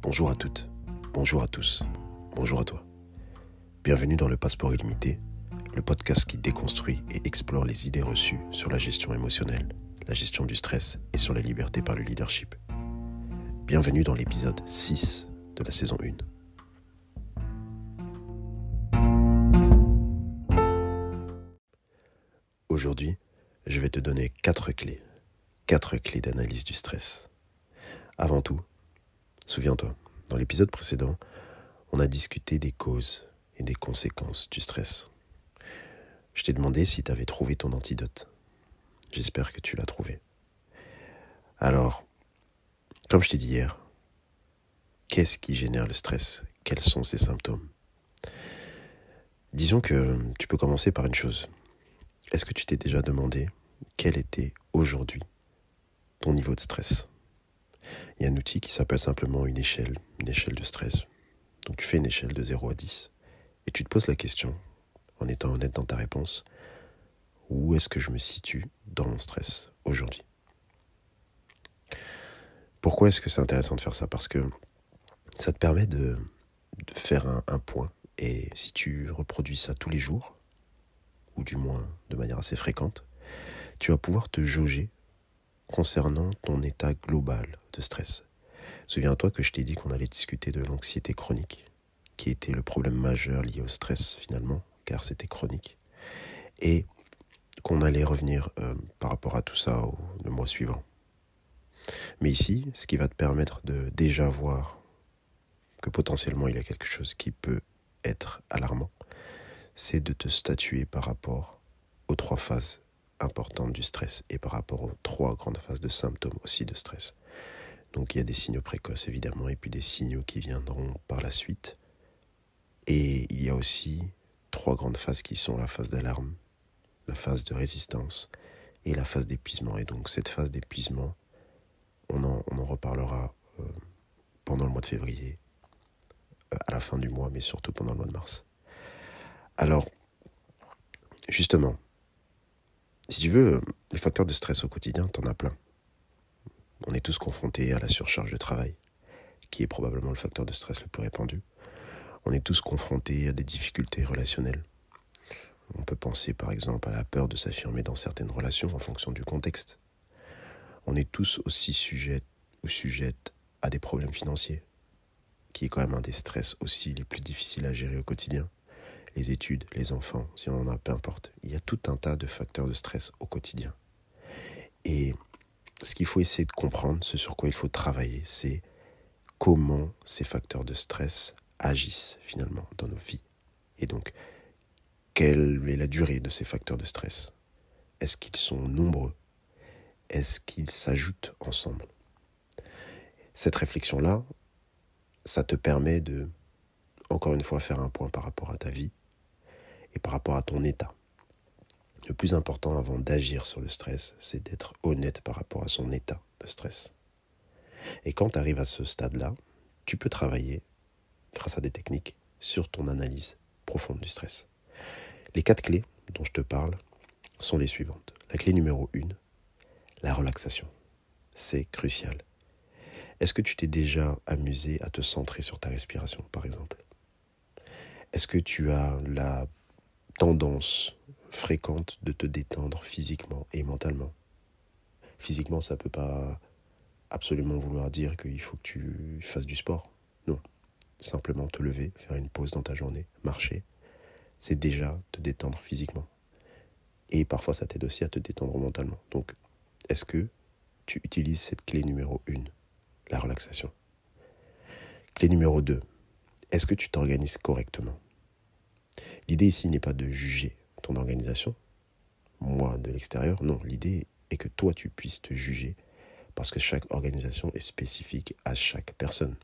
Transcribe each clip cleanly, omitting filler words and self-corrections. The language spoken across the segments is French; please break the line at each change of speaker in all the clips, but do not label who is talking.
Bonjour à toutes, bonjour à tous, bonjour à toi. Bienvenue dans le Passeport illimité, le podcast qui déconstruit et explore les idées reçues sur la gestion émotionnelle, la gestion du stress et sur la liberté par le leadership. Bienvenue dans l'épisode 6 de la saison 1. Aujourd'hui, je vais te donner 4 clés d'analyse du stress. Avant tout, souviens-toi, dans l'épisode précédent, on a discuté des causes et des conséquences du stress. Je t'ai demandé si tu avais trouvé ton antidote. J'espère que tu l'as trouvé. Alors, comme je t'ai dit hier, qu'est-ce qui génère le stress? Quels sont ses symptômes? Disons que tu peux commencer par une chose. Est-ce que tu t'es déjà demandé quel était aujourd'hui ton niveau de stress? Il y a un outil qui s'appelle simplement une échelle de stress. Donc tu fais une échelle de 0 à 10 et tu te poses la question, en étant honnête dans ta réponse, où est-ce que je me situe dans mon stress aujourd'hui? Pourquoi est-ce que c'est intéressant de faire ça? Parce que ça te permet de faire un point, et si tu reproduis ça tous les jours, ou du moins de manière assez fréquente, tu vas pouvoir te jauger concernant ton état global de stress. Souviens-toi que je t'ai dit qu'on allait discuter de l'anxiété chronique, qui était le problème majeur lié au stress finalement, car c'était chronique, et qu'on allait revenir par rapport à tout ça le mois suivant. Mais ici, ce qui va te permettre de déjà voir que potentiellement il y a quelque chose qui peut être alarmant, c'est de te statuer par rapport aux 3 phases importantes du stress et par rapport aux 3 grandes phases de symptômes aussi de stress. Donc il y a des signaux précoces évidemment et puis des signaux qui viendront par la suite. Et il y a aussi 3 grandes phases qui sont la phase d'alarme, la phase de résistance et la phase d'épuisement. Et donc cette phase d'épuisement, on en reparlera pendant le mois de février, à la fin du mois, mais surtout pendant le mois de mars. Alors, justement, si tu veux, les facteurs de stress au quotidien, t'en as plein. On est tous confrontés à la surcharge de travail, qui est probablement le facteur de stress le plus répandu. On est tous confrontés à des difficultés relationnelles. On peut penser par exemple à la peur de s'affirmer dans certaines relations en fonction du contexte. On est tous aussi sujets ou sujettes à des problèmes financiers, qui est quand même un des stress aussi les plus difficiles à gérer au quotidien. Les études, les enfants, si on en a, peu importe. Il y a tout un tas de facteurs de stress au quotidien. Et ce qu'il faut essayer de comprendre, ce sur quoi il faut travailler, c'est comment ces facteurs de stress agissent finalement dans nos vies. Et donc, quelle est la durée de ces facteurs de stress? Est-ce qu'ils sont nombreux? Est-ce qu'ils s'ajoutent ensemble? Cette réflexion-là, ça te permet de, encore une fois, faire un point par rapport à ta vie et par rapport à ton état. Le plus important avant d'agir sur le stress, c'est d'être honnête par rapport à son état de stress. Et quand tu arrives à ce stade-là, tu peux travailler, grâce à des techniques, sur ton analyse profonde du stress. Les 4 clés dont je te parle sont les suivantes. La clé numéro 1, la relaxation. C'est crucial. Est-ce que tu t'es déjà amusé à te centrer sur ta respiration, par exemple? Est-ce que tu as la tendance fréquente de te détendre physiquement et mentalement? Physiquement, ça ne peut pas absolument vouloir dire qu'il faut que tu fasses du sport. Non. Simplement te lever, faire une pause dans ta journée, marcher, c'est déjà te détendre physiquement. Et parfois, ça t'aide aussi à te détendre mentalement. Donc, est-ce que tu utilises cette clé numéro 1, la relaxation? Clé numéro 2, est-ce que tu t'organises correctement? L'idée ici n'est pas de juger ton organisation, moi de l'extérieur, non. L'idée est que toi, tu puisses te juger parce que chaque organisation est spécifique à chaque personne.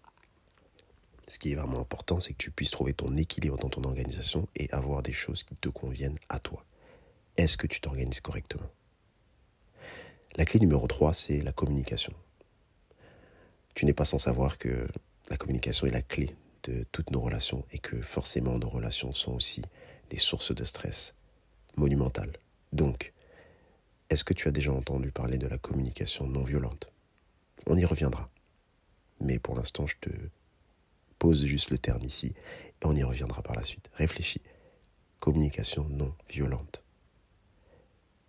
Ce qui est vraiment important, c'est que tu puisses trouver ton équilibre dans ton organisation et avoir des choses qui te conviennent à toi. Est-ce que tu t'organises correctement? La clé numéro 3, c'est la communication. Tu n'es pas sans savoir que la communication est la clé de toutes nos relations et que forcément nos relations sont aussi des sources de stress monumentales. Donc, est-ce que tu as déjà entendu parler de la communication non violente? On y reviendra. Mais pour l'instant, je te pose juste le terme ici et on y reviendra par la suite. Réfléchis. Communication non violente.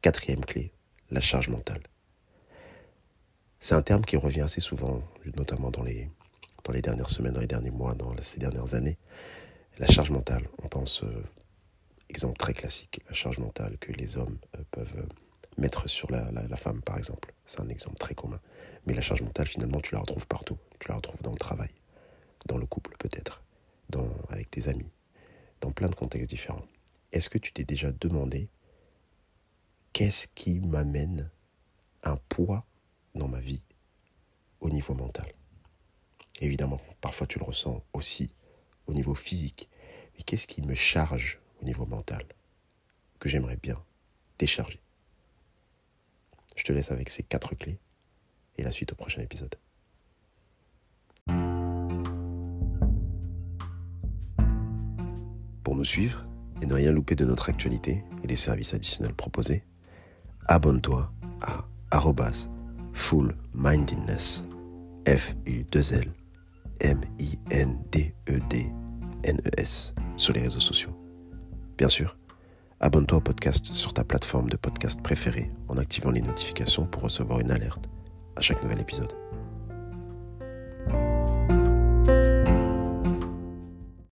4e clé, la charge mentale. C'est un terme qui revient assez souvent, notamment dans les dernières semaines, dans les derniers mois, dans ces dernières années. La charge mentale, on pense, exemple très classique, la charge mentale que les hommes peuvent mettre sur la femme, par exemple. C'est un exemple très commun. Mais la charge mentale, finalement, tu la retrouves partout. Tu la retrouves dans le travail, dans le couple peut-être, avec tes amis, dans plein de contextes différents. Est-ce que tu t'es déjà demandé qu'est-ce qui m'amène un poids dans ma vie au niveau mental? Évidemment, parfois tu le ressens aussi au niveau physique. Mais qu'est-ce qui me charge au niveau mental que j'aimerais bien décharger? Je te laisse avec ces 4 clés et la suite au prochain épisode. Pour nous suivre et ne rien louper de notre actualité et des services additionnels proposés, abonne-toi à @fullmindedness, FULLMINDEDNES sur les réseaux sociaux. Bien sûr, abonne-toi au podcast sur ta plateforme de podcast préférée en activant les notifications pour recevoir une alerte à chaque nouvel épisode.